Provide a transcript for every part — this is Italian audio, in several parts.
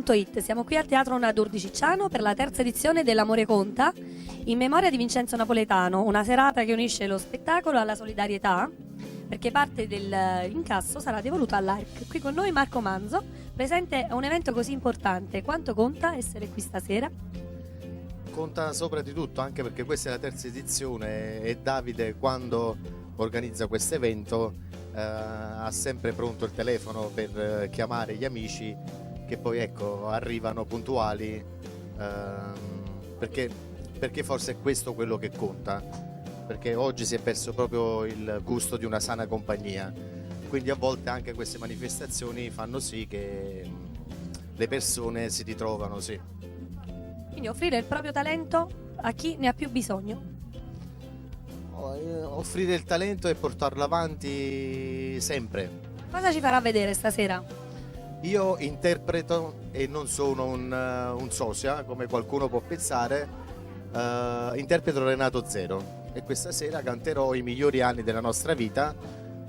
Teatro.it. Siamo qui al Teatro Nadur di Cicciano per la terza edizione dell'Amore Conta, in memoria di Vincenzo Napoletano, una serata che unisce lo spettacolo alla solidarietà, perché parte dell'incasso sarà devoluto all'ARC. Qui con noi Marco Manzo, presente a un evento così importante. Quanto conta essere qui stasera? Conta sopra di tutto, anche perché questa è la terza edizione e Davide, quando organizza questo evento, ha sempre pronto il telefono per chiamare gli amici che poi arrivano puntuali, perché forse è questo quello che conta, perché oggi si è perso proprio il gusto di una sana compagnia, quindi a volte anche queste manifestazioni fanno sì che le persone si ritrovano, sì. Quindi offrire il proprio talento a chi ne ha più bisogno. Offrire il talento e portarlo avanti sempre. Cosa ci farà vedere stasera? Io interpreto e non sono un sosia, come qualcuno può pensare, interpreto Renato Zero e questa sera canterò i migliori anni della nostra vita,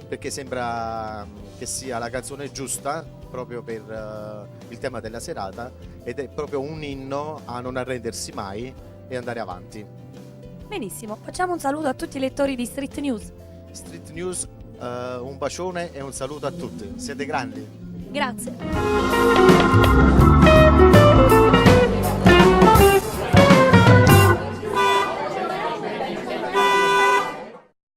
perché sembra che sia la canzone giusta proprio per il tema della serata, ed è proprio un inno a non arrendersi mai e andare avanti. Benissimo, facciamo un saluto a tutti i lettori di Street News. Street News, un bacione e un saluto a tutti, siete grandi. Grazie.